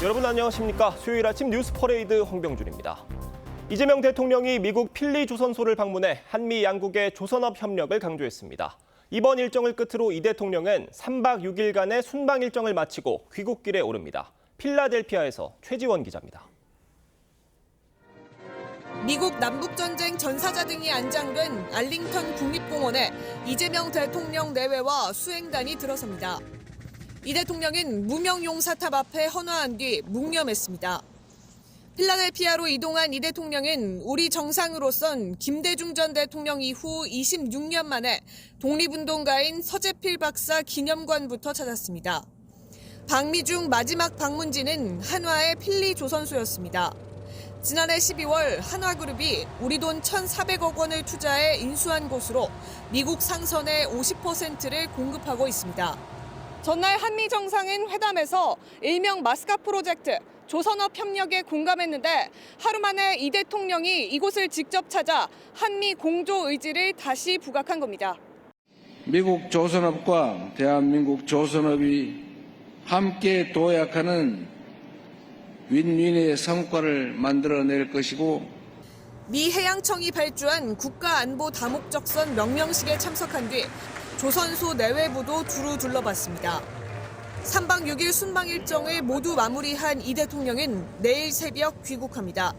여러분 안녕하십니까? 수요일 아침 뉴스 퍼레이드 홍병준입니다. 이재명 대통령이 미국 필리 조선소를 방문해 한미 양국의 조선업 협력을 강조했습니다. 이번 일정을 끝으로 이 대통령은 3박 6일간의 순방 일정을 마치고 귀국길에 오릅니다. 필라델피아에서 최지원 기자입니다. 미국 남북전쟁 전사자 등이 안장된 알링턴 국립공원에 이재명 대통령 내외와 수행단이 들어섭니다. 이 대통령은 무명용사탑 앞에 헌화한 뒤 묵념했습니다. 필라델피아로 이동한 이 대통령은 우리 정상으로선 김대중 전 대통령 이후 26년 만에 독립운동가인 서재필 박사 기념관부터 찾았습니다. 방미 중 마지막 방문지는 한화의 필리 조선소였습니다. 지난해 12월 한화그룹이 우리 돈 1,400억 원을 투자해 인수한 곳으로 미국 상선의 50%를 공급하고 있습니다. 전날 한미 정상은 회담에서 일명 마스카 프로젝트, 조선업 협력에 공감했는데 하루 만에 이 대통령이 이곳을 직접 찾아 한미 공조 의지를 다시 부각한 겁니다. 미국 조선업과 대한민국 조선업이 함께 도약하는 윈윈의 성과를 만들어낼 것이고 미 해양청이 발주한 국가안보다목적선 명명식에 참석한 뒤 조선소 내외부도 두루 둘러봤습니다. 3박 6일 순방 일정을 모두 마무리한 이 대통령은 내일 새벽 귀국합니다.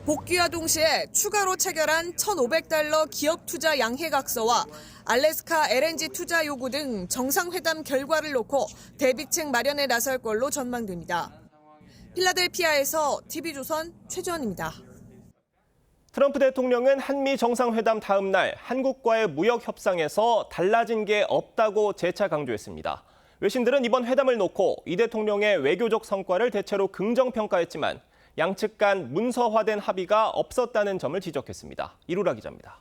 복귀와 동시에 추가로 체결한 $1,500 기업 투자 양해각서와 알래스카 LNG 투자 요구 등 정상회담 결과를 놓고 대비책 마련에 나설 걸로 전망됩니다. 필라델피아에서 TV조선 최지원입니다. 트럼프 대통령은 한미 정상회담 다음 날 한국과의 무역 협상에서 달라진 게 없다고 재차 강조했습니다. 외신들은 이번 회담을 놓고 이 대통령의 외교적 성과를 대체로 긍정평가했지만 양측 간 문서화된 합의가 없었다는 점을 지적했습니다. 이루라 기자입니다.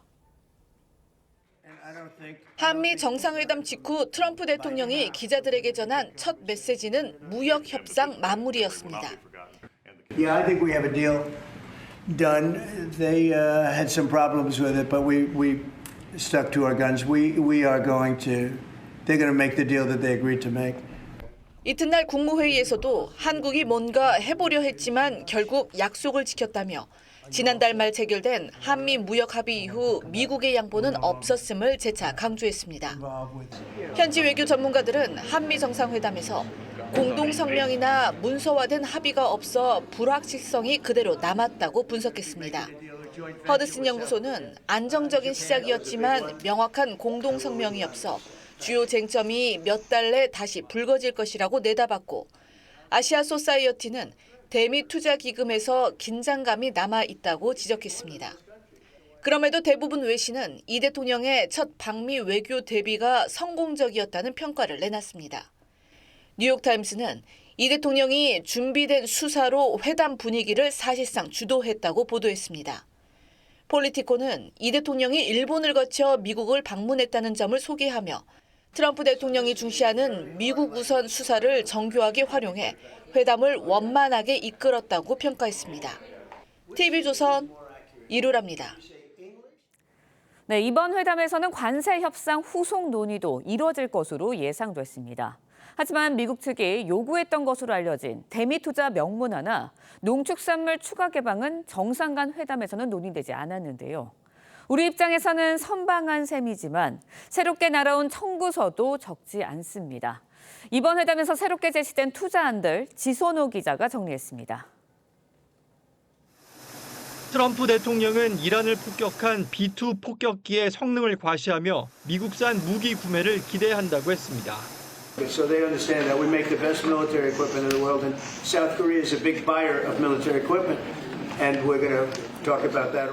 한미 정상회담 직후 트럼프 대통령이 기자들에게 전한 첫 메시지는 무역 협상 마무리였습니다. Yeah, I think we have a deal done. They had some problems with it, but we stuck to our guns. We are going to. They're going to make the deal that they agreed to make. 이튿날 국무회의에서도 한국이 뭔가 해보려 했지만 결국 약속을 지켰다며 지난달 말 체결된 한미 무역 합의 이후 미국의 양보는 없었음을 재차 강조했습니다. 현지 외교 전문가들은 한미 정상회담에서 공동 성명이나 문서화된 합의가 없어 불확실성이 그대로 남았다고 분석했습니다. 허드슨 연구소는 안정적인 시작이었지만 명확한 공동 성명이 없어 주요 쟁점이 몇 달 내 다시 불거질 것이라고 내다봤고 아시아 소사이어티는 대미 투자 기금에서 긴장감이 남아 있다고 지적했습니다. 그럼에도 대부분 외신은 이 대통령의 첫 방미 외교 데뷔가 성공적이었다는 평가를 내놨습니다. 뉴욕타임스는 이 대통령이 준비된 수사로 회담 분위기를 사실상 주도했다고 보도했습니다. 폴리티코는 이 대통령이 일본을 거쳐 미국을 방문했다는 점을 소개하며 트럼프 대통령이 중시하는 미국 우선 수사를 정교하게 활용해 회담을 원만하게 이끌었다고 평가했습니다. TV조선 이루라입니다. 네, 이번 회담에서는 관세 협상 후속 논의도 이뤄질 것으로 예상됐습니다. 하지만 미국 측이 요구했던 것으로 알려진 대미 투자 명문화나 농축산물 추가 개방은 정상 간 회담에서는 논의되지 않았는데요. 우리 입장에서는 선방한 셈이지만 새롭게 날아온 청구서도 적지 않습니다. 이번 회담에서 새롭게 제시된 투자안들 지선호 기자가 정리했습니다. 트럼프 대통령은 이란을 폭격한 B-2 폭격기의 성능을 과시하며 미국산 무기 구매를 기대한다고 했습니다. So they understand that we make the best military equipment in the world, and South Korea is a big buyer of military equipment, and we're going to talk about that.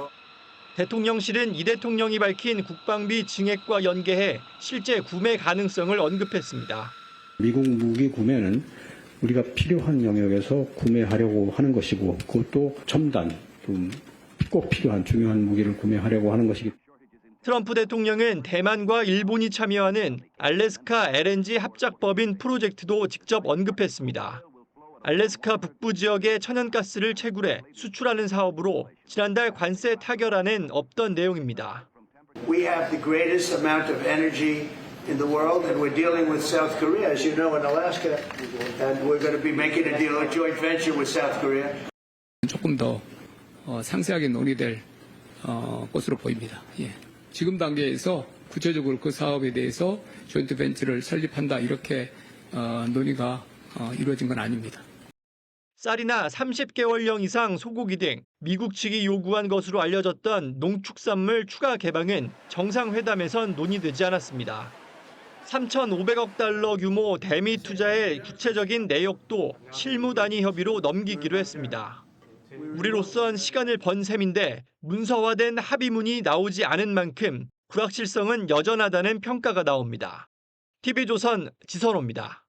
대통령실은 이 대통령이 밝힌 국방비 증액과 연계해 실제 구매 가능성을 언급했습니다. 미국 무기 구매는 우리가 필요한 영역에서 구매하려고 하는 것이고 그것도 첨단, 꼭 필요한 중요한 무기를 구매하려고 하는 것이기 때문에 트럼프 대통령은 대만과 일본이 참여하는 알래스카 LNG 합작법인 프로젝트도 직접 언급했습니다. 알래스카 북부 지역의 천연가스를 채굴해 수출하는 사업으로 지난달 관세 타결안엔 없던 내용입니다. We have the greatest amount of energy in the world, and we're dealing with South Korea, as you know, in Alaska, and we're going to be making a deal, a joint venture with South Korea. 조금 더 상세하게 논의될 것으로 보입니다. 예. 지금 단계에서 구체적으로 그 사업에 대해서 조인트 벤처를 설립한다 이렇게 논의가 이루어진 건 아닙니다. 쌀이나 30개월령 이상 소고기 등 미국 측이 요구한 것으로 알려졌던 농축산물 추가 개방은 정상회담에선 논의되지 않았습니다. 3,500억 달러 규모 대미 투자의 구체적인 내역도 실무 단위 협의로 넘기기로 했습니다. 우리로선 시간을 번 셈인데 문서화된 합의문이 나오지 않은 만큼 불확실성은 여전하다는 평가가 나옵니다. TV조선 지선호입니다.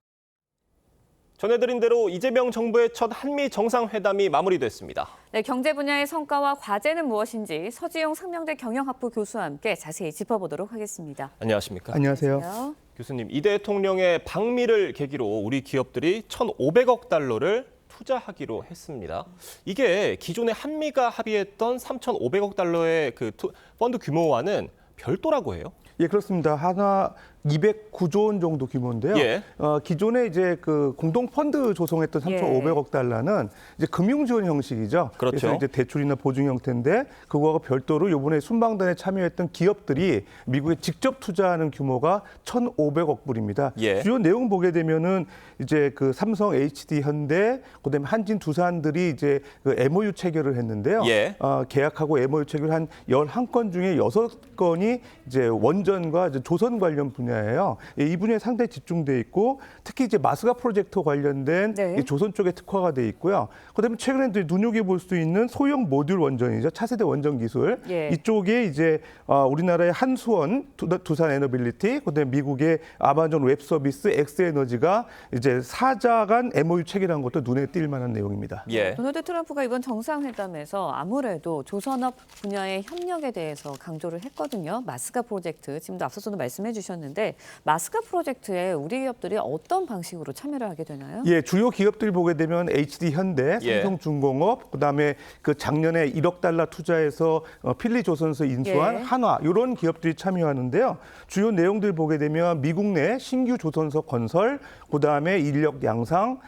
전해드린 대로 이재명 정부의 첫 한미 정상회담이 마무리됐습니다. 네, 경제 분야의 성과와 과제는 무엇인지 서지용 상명대 경영학부 교수와 함께 자세히 짚어보도록 하겠습니다. 안녕하십니까? 안녕하세요. 교수님, 이 대통령의 방미를 계기로 우리 기업들이 1,500억 달러를 투자하기로 했습니다. 이게 기존에 한미가 합의했던 3,500억 달러의 그 펀드 규모와는 별도라고 해요? 예, 그렇습니다. 하나 209조 원 정도 규모인데요. 예. 기존에 이제 그 공동 펀드 조성했던 3,500억 달러는 이제 금융 지원 형식이죠. 그렇죠. 그래서 이제 대출이나 보증 형태인데 그거하고 별도로 이번에 순방단에 참여했던 기업들이 미국에 직접 투자하는 규모가 1,500억 불입니다. 예. 주요 내용 보게 되면은 이제 그 삼성, HD, 현대, 그다음에 한진, 두산들이 이제 그 MOU 체결을 했는데요. 예. 계약하고 MOU 체결 한 11건 중에 6건이 이제 원전과 이제 조선 관련 분야예요. 이 분야에 상당히 집중돼 있고 특히 이제 마스가 프로젝트 관련된 네. 이 조선 쪽에 특화가 돼 있고요. 그다음에 최근에 눈여겨볼 수 있는 소형 모듈 원전이죠. 차세대 원전 기술. 예. 이쪽에 이제 우리나라의 한수원, 두산 에너빌리티, 그다음에 미국의 아마존 웹 서비스, 엑스에너지가 이제 4자 간 MOU 체결한 것도 눈에 띌 만한 내용입니다. 예. 도널드 트럼프가 이번 정상회담에서 아무래도 조선업 분야의 협력에 대해서 강조를 했거든요. 마스가 프로젝트, 지금도 앞서서도 말씀해 주셨는데 마스가 프로젝트에 우리 기업들이 어떤 방식으로 참여를 하게 되나요? 예, 주요 기업들 보게 되면 HD 현대, 예. 삼성중공업, 그다음에 그 작년에 1억 달러 투자해서 필리조선소 인수한 예. 한화 이런 기업들이 참여하는데요. 주요 내용들 보게 되면 미국 내 신규 조선소 건설, 그다음에 인력 양성,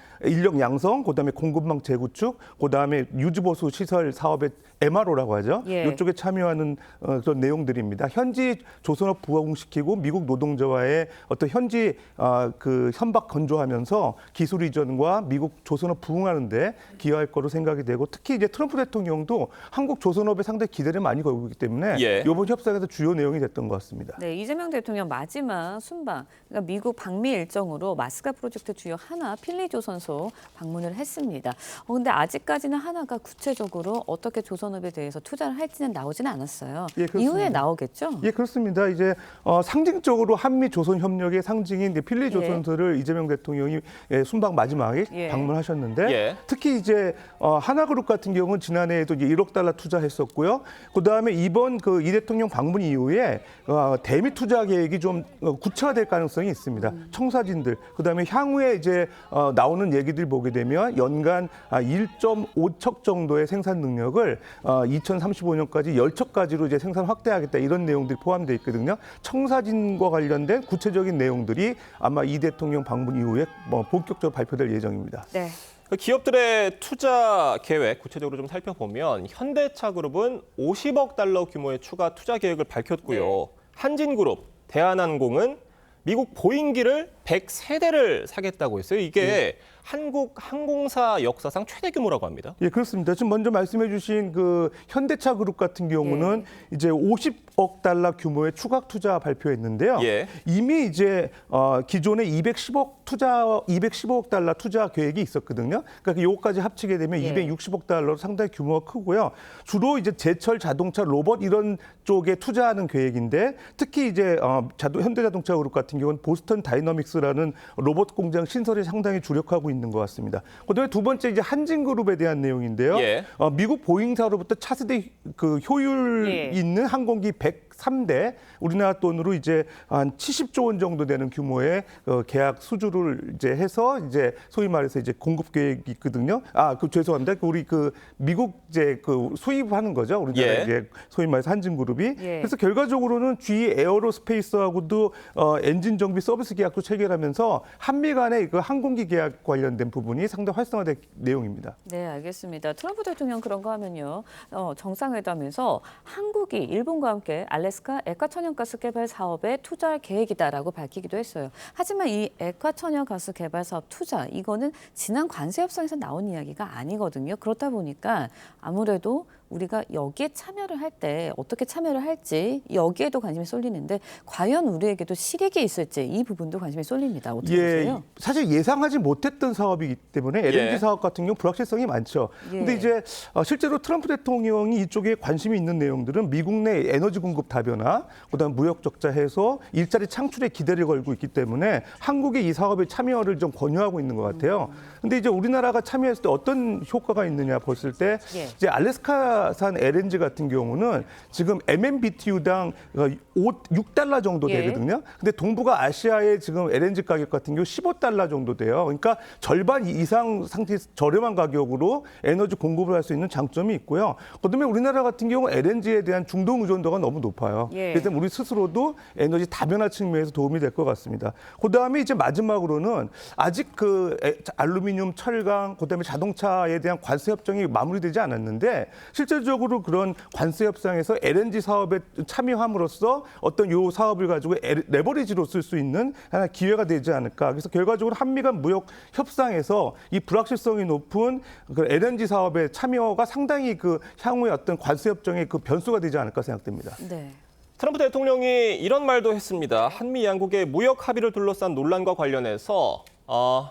그다음에 공급망 재구축, 그다음에 유지보수 시설 사업의 MRO라고 하죠. 예. 이쪽에 참여하는 그런 내용들입니다. 현지 조선업 부흥시키고 미국 노동자와의 어떤 현지 그 현박 건조하면서 기술 이전과 미국 조선업 부흥하는데 기여할 거로 생각이 되고 특히 이제 트럼프 대통령도 한국 조선업에 상당히 기대를 많이 걸고 있기 때문에 예. 이번 협상에서 주요 내용이 됐던 것 같습니다. 네, 이재명 대통령 마지막 순방, 그러니까 미국 방미 일정으로 마스가 프로젝트 주요 하나 필리조선소 방문을 했습니다. 근데 아직까지는 하나가 구체적으로 어떻게 조선업에 대해서 투자를 할지는 나오지는 않았어요. 예, 그렇습니다. 이후에 나오겠죠? 예, 그렇습니다. 이제 상징적으로 한미 조선 협력의 상징인 필리조선소를 이재명 대통령이 순방 마지막에 예. 방문하셨는데 예. 특히 이제 하나그룹 같은 경우는 지난해에도 이제 1억 달러 투자했었고요. 그다음에 이번 그 이 대통령 방문 이후에 대미 투자 계획이 좀 구체화될 가능성이 있습니다. 청사진들, 그다음에 향후에 이제 나오는 얘기들 보게 되면 연간 1.5척 정도의 생산 능력을 2035년까지 10척까지로 이제 생산 확대하겠다 이런 내용들이 포함되어 있거든요. 청사진과 관련된 구체적인 내용들이 아마 이 대통령 방문 이후에 본격적으로 발표될 예정입니다. 네. 기업들의 투자 계획 구체적으로 좀 살펴보면 현대차그룹은 50억 달러 규모의 추가 투자 계획을 밝혔고요. 네. 한진그룹, 대한항공은 미국 보잉기를 103대를 사겠다고 했어요. 이게 한국 항공사 역사상 최대 규모라고 합니다. 예, 그렇습니다. 지금 먼저 말씀해 주신 그 현대차 그룹 같은 경우는 이제 50억 달러 규모의 추가 투자 발표했는데요. 예. 이미 이제 기존에 215억 달러 투자 계획이 있었거든요. 그러니까 요거까지 합치게 되면 260억 달러로 상당히 규모가 크고요. 주로 이제 제철 자동차, 로봇 이런 쪽에 투자하는 계획인데 특히 이제 현대자동차 그룹 같은 경우는 보스턴 다이너믹스라는 로봇 공장 신설에 상당히 주력하고 있는 것 같습니다. 그다음에 두 번째 이제 한진그룹에 대한 내용인데요. 예. 미국 보잉사로부터 차세대 그 효율 있는 항공기 3대 우리나라 돈으로 이제 한 70조 원 정도 되는 규모의 계약 수주를 이제 해서 이제 소위 말해서 이제 공급 계획이 있거든요. 죄송합니다. 우리 미국 이제 수입하는 거죠. 우리나라 이제 소위 말해서 한진그룹이. 그래서 결과적으로는 GE 에어로스페이스하고도 엔진 정비 서비스 계약도 체결하면서 한미 간의 항공기 계약 관련된 부분이 상당히 활성화된 내용입니다. 네, 알겠습니다. 트럼프 대통령 그런 거 하면요. 정상회담에서 한국이 일본과 함께 알래스카 액화 천연가스 개발 사업에 투자할 계획이다라고 밝히기도 했어요. 하지만 이 액화 천연가스 개발 사업 투자 이거는 지난 관세 협상에서 나온 이야기가 아니거든요. 그렇다 보니까 아무래도 우리가 여기에 참여를 할 때 어떻게 참여를 할지 여기에도 관심이 쏠리는데 과연 우리에게도 실익이 있을지 이 부분도 관심이 쏠립니다. 어떻게 보세요? 사실 예상하지 못했던 사업이기 때문에 LNG 사업 같은 경우 불확실성이 많죠. 근데 이제 실제로 트럼프 대통령이 이쪽에 관심이 있는 내용들은 미국 내 에너지 공급 다변화, 그다음 무역 적자 해소, 일자리 창출에 기대를 걸고 있기 때문에 한국의 이 사업에 참여를 좀 권유하고 있는 것 같아요. 근데 이제 우리나라가 참여했을 때 어떤 효과가 있느냐 봤을 때 이제 알래스카산 LNG 같은 경우는 지금 MMBTU당 6달러 정도 되거든요. 근데 동북아 아시아의 지금 LNG 가격 같은 경우 15달러 정도 돼요. 그러니까 절반 이상 상태 저렴한 가격으로 에너지 공급을 할 수 있는 장점이 있고요. 그다음에 우리나라 같은 경우 LNG에 대한 중동 의존도가 너무 높아요. 그래서 우리 스스로도 에너지 다변화 측면에서 도움이 될 것 같습니다. 그다음에 이제 마지막으로는 아직 알루미늄, 철강, 그다음에 자동차에 대한 관세 협정이 마무리되지 않았는데 실질적으로 그런 관세 협상에서 LNG 사업에 참여함으로써 어떤 요 사업을 가지고 레버리지로 쓸 수 있는 하나의 기회가 되지 않을까. 그래서 결과적으로 한미 간 무역 협상에서 이 불확실성이 높은 LNG 사업의 참여가 상당히 향후의 어떤 관세 협정의 변수가 되지 않을까 생각됩니다. 네. 트럼프 대통령이 이런 말도 했습니다. 한미 양국의 무역 합의를 둘러싼 논란과 관련해서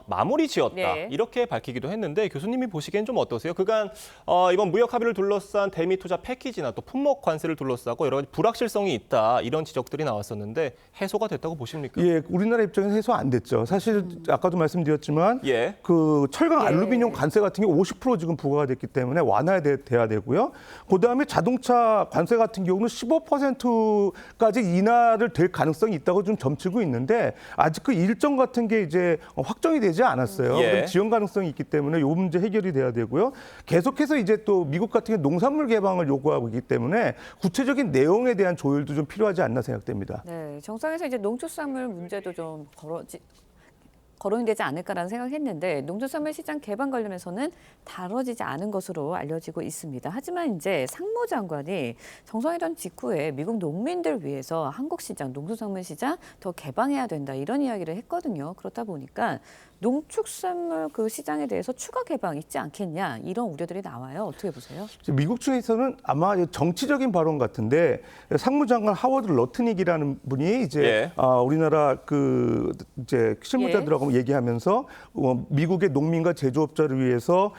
마무리 지었다 이렇게 밝히기도 했는데 교수님이 보시기엔 좀 어떠세요? 그간 이번 무역 합의를 둘러싼 대미 투자 패키지나 또 품목 관세를 둘러싸고 여러 가지 불확실성이 있다 이런 지적들이 나왔었는데 해소가 됐다고 보십니까? 우리나라 입장에서 해소 안 됐죠. 사실 아까도 말씀드렸지만 철강 알루미늄 관세 같은 게 50% 지금 부과가 됐기 때문에 완화돼야 되고요. 그다음에 자동차 관세 같은 경우는 15%까지 인하를 될 가능성이 있다고 좀 점치고 있는데 아직 일정 같은 게 이제 확정이 되지 않았어요. 지연 가능성이 있기 때문에 이 문제 해결이 돼야 되고요. 계속해서 이제 또 미국 같은 경우 농산물 개방을 요구하고 있기 때문에 구체적인 내용에 대한 조율도 좀 필요하지 않나 생각됩니다. 네, 정상에서 이제 농축산물 문제도 좀 거론이 되지 않을까라는 생각했는데 농축산물 시장 개방 관련해서는 다뤄지지 않은 것으로 알려지고 있습니다. 하지만 이제 상무장관이 정상회담 직후에 미국 농민들 위해서 한국 시장, 농축산물 시장 더 개방해야 된다 이런 이야기를 했거든요. 그렇다 보니까 농축산물 시장에 대해서 추가 개방 있지 않겠냐 이런 우려들이 나와요. 어떻게 보세요? 미국 측에서는 아마 정치적인 발언 같은데 상무장관 하워드 러트닉이라는 분이 이제 우리나라 이제 실무자들하고 얘기하면서 미국의 농민과 제조업자를 위해서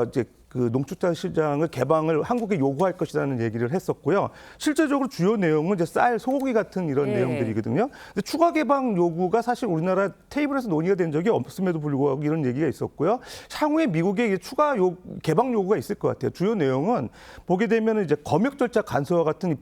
이제 농축산 시장을 개방을 한국에 요구할 것이라는 얘기를 했었고요. 실제적으로 주요 내용은 이제 쌀, 소고기 같은 이런 내용들이거든요. 근데 추가 개방 요구가 사실 우리나라 테이블에서 논의가 된 적이 없음에도 불구하고 이런 얘기가 있었고요. 향후에 미국에 추가 개방 요구가 있을 것 같아요. 주요 내용은 보게 되면 이제 검역 절차 간소화 같은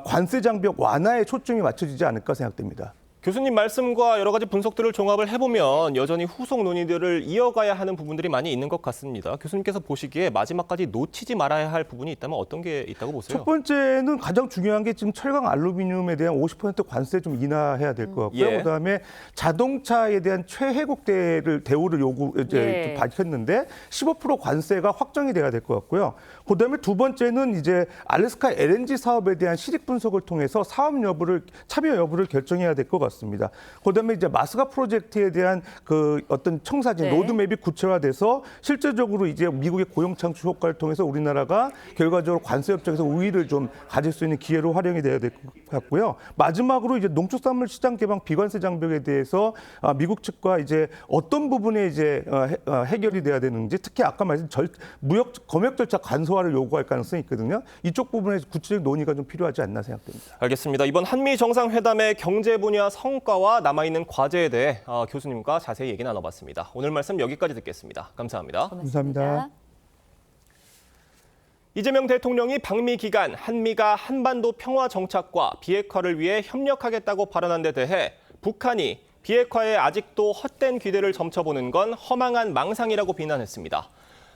관세 장벽 완화에 초점이 맞춰지지 않을까 생각됩니다. 교수님 말씀과 여러 가지 분석들을 종합을 해보면 여전히 후속 논의들을 이어가야 하는 부분들이 많이 있는 것 같습니다. 교수님께서 보시기에 마지막까지 놓치지 말아야 할 부분이 있다면 어떤 게 있다고 보세요? 첫 번째는 가장 중요한 게 지금 철강 알루미늄에 대한 50% 관세 좀 인하해야 될 것 같고요. 그다음에 자동차에 대한 최혜국 대우를 밝혔는데 15% 관세가 확정이 돼야 될 것 같고요. 그다음에 두 번째는 이제 알래스카 LNG 사업에 대한 실익 분석을 통해서 참여 여부를 결정해야 될 것 같습니다. 그다음에 이제 마스가 프로젝트에 대한 어떤 청사진 로드맵이 구체화돼서 실제적으로 이제 미국의 고용 창출 효과를 통해서 우리나라가 결과적으로 관세 협정에서 우위를 좀 가질 수 있는 기회로 활용이 돼야 될 것 같고요. 마지막으로 이제 농축산물 시장 개방 비관세 장벽에 대해서 미국 측과 이제 어떤 부분에 이제 해결이 돼야 되는지 특히 아까 말씀 검역 절차 간소화를 요구할 가능성이 있거든요. 이쪽 부분에 구체적 논의가 좀 필요하지 않나 생각됩니다. 알겠습니다. 이번 한미 정상회담의 경제 분야 성과와 남아있는 과제에 대해 교수님과 자세히 얘기 나눠봤습니다. 오늘 말씀 여기까지 듣겠습니다. 감사합니다. 감사합니다. 이재명 대통령이 방미 기간 한미가 한반도 평화 정착과 비핵화를 위해 협력하겠다고 발언한 데 대해 북한이 비핵화에 아직도 헛된 기대를 점쳐보는 건 허망한 망상이라고 비난했습니다.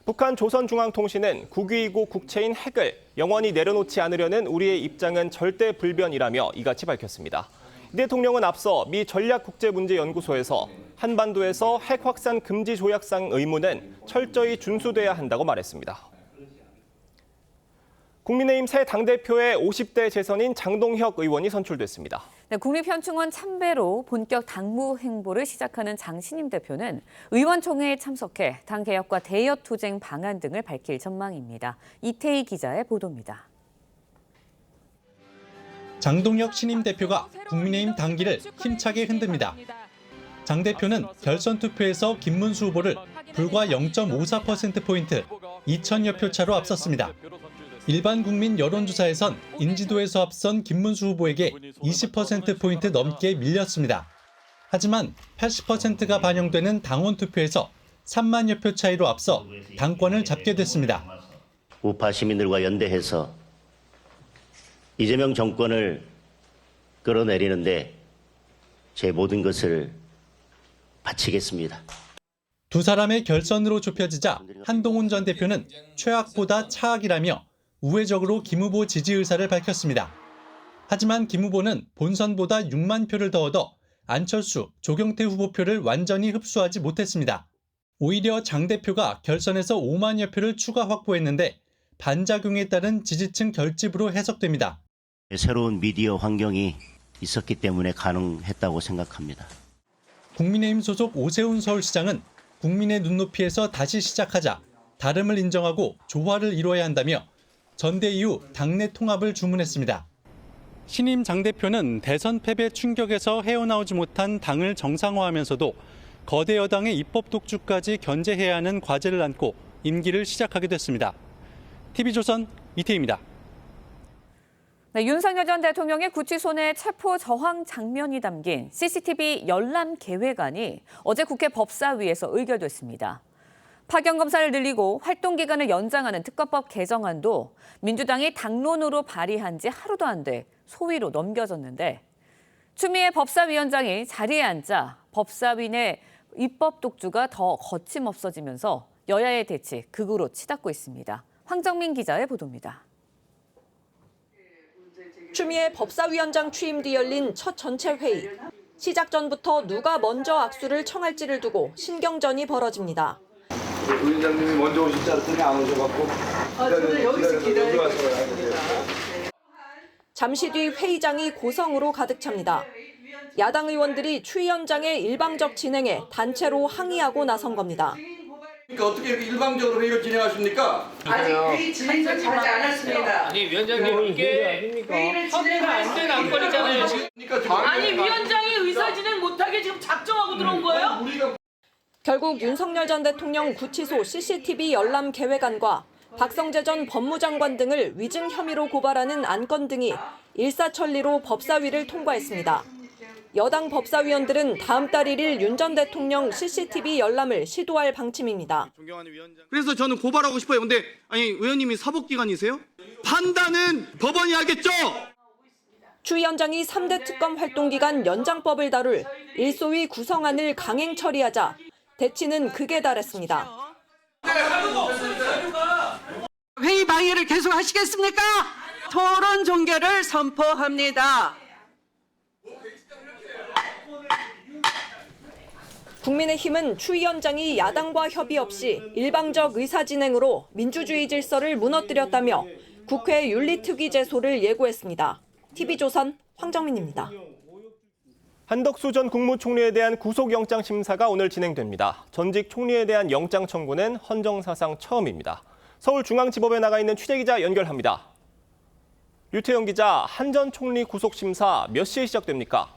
북한 조선중앙통신은 국위이고 국채인 핵을 영원히 내려놓지 않으려는 우리의 입장은 절대 불변이라며 이같이 밝혔습니다. 이 대통령은 앞서 미 전략국제문제연구소에서 한반도에서 핵 확산 금지 조약상 의무는 철저히 준수돼야 한다고 말했습니다. 국민의힘 새 당대표의 50대 재선인 장동혁 의원이 선출됐습니다. 네, 국립현충원 참배로 본격 당무 행보를 시작하는 장신임 대표는 의원총회에 참석해 당 개혁과 대여 투쟁 방안 등을 밝힐 전망입니다. 이태희 기자의 보도입니다. 장동혁 신임 대표가 국민의힘 당기를 힘차게 흔듭니다. 장 대표는 결선 투표에서 김문수 후보를 불과 0.54%포인트, 2천여 표 차로 앞섰습니다. 일반 국민 여론조사에선 인지도에서 앞선 김문수 후보에게 20%포인트 넘게 밀렸습니다. 하지만 80%가 반영되는 당원 투표에서 3만여 표 차이로 앞서 당권을 잡게 됐습니다. 우파 시민들과 연대해서 이재명 정권을 끌어내리는데 제 모든 것을 바치겠습니다. 두 사람의 결선으로 좁혀지자 한동훈 전 대표는 최악보다 차악이라며 우회적으로 김 후보 지지 의사를 밝혔습니다. 하지만 김 후보는 본선보다 6만 표를 더 얻어 안철수, 조경태 후보 표를 완전히 흡수하지 못했습니다. 오히려 장 대표가 결선에서 5만여 표를 추가 확보했는데 반작용에 따른 지지층 결집으로 해석됩니다. 새로운 미디어 환경이 있었기 때문에 가능했다고 생각합니다. 국민의힘 소속 오세훈 서울시장은 국민의 눈높이에서 다시 시작하자 다름을 인정하고 조화를 이뤄야 한다며 전대 이후 당내 통합을 주문했습니다. 신임 장 대표는 대선 패배 충격에서 헤어나오지 못한 당을 정상화하면서도 거대 여당의 입법 독주까지 견제해야 하는 과제를 안고 임기를 시작하게 됐습니다. TV조선 이태희입니다. 네, 윤석열 전 대통령의 구치소 내 체포 저항 장면이 담긴 CCTV 열람 계획안이 어제 국회 법사위에서 의결됐습니다. 파견 검사를 늘리고 활동 기간을 연장하는 특검법 개정안도 민주당이 당론으로 발의한 지 하루도 안 돼 소위로 넘겨졌는데 추미애 법사위원장이 자리에 앉자 법사위 내 입법 독주가 더 거침없어지면서 여야의 대치 극으로 치닫고 있습니다. 황정민 기자의 보도입니다. 추미애 법사위원장 취임 뒤 열린 첫 전체 회의. 시작 전부터 누가 먼저 악수를 청할지를 두고 신경전이 벌어집니다. 위원장님이 먼저 오실 줄 알았더니 안 오셔갖고 저는 여기서 기다리고 잠시 뒤 회의장이 고성으로 가득 찹니다. 야당 의원들이 추 위원장의 일방적 진행에 단체로 항의하고 나선 겁니다. 그러니까 어떻게 이렇게 일방적으로 회의를 진행하십니까? 아직 회의 진행하지 않았습니다. 아니 위원장님 이게 협의가 안 된 안건이잖아요. 아니 위원장이 의사 진행 못하게 지금 작정하고 들어온 거예요? 결국 윤석열 전 대통령 구치소 CCTV 열람 계획안과 박성재 전 법무장관 등을 위증 혐의로 고발하는 안건 등이 일사천리로 법사위를 통과했습니다. 여당 법사위원들은 다음 달 1일 윤 전 대통령 CCTV 열람을 시도할 방침입니다. 그래서 저는 고발하고 싶어요. 근데 아니 의원님이 사법기관이세요? 판단은 법원이 하겠죠. 추 위원장이 3대 특검 활동기간 연장법을 다룰 일소위 구성안을 강행 처리하자 대치는 극에 달했습니다. 회의 방해를 계속 하시겠습니까? 토론 종결을 선포합니다. 국민의힘은 추 위원장이 야당과 협의 없이 일방적 의사 진행으로 민주주의 질서를 무너뜨렸다며 국회 윤리특위 제소를 예고했습니다. TV조선 황정민입니다. 한덕수 전 국무총리에 대한 구속영장 심사가 오늘 진행됩니다. 전직 총리에 대한 영장 청구는 헌정사상 처음입니다. 서울중앙지법에 나가 있는 취재기자 연결합니다. 유태영 기자, 한 전 총리 구속심사 몇 시에 시작됩니까?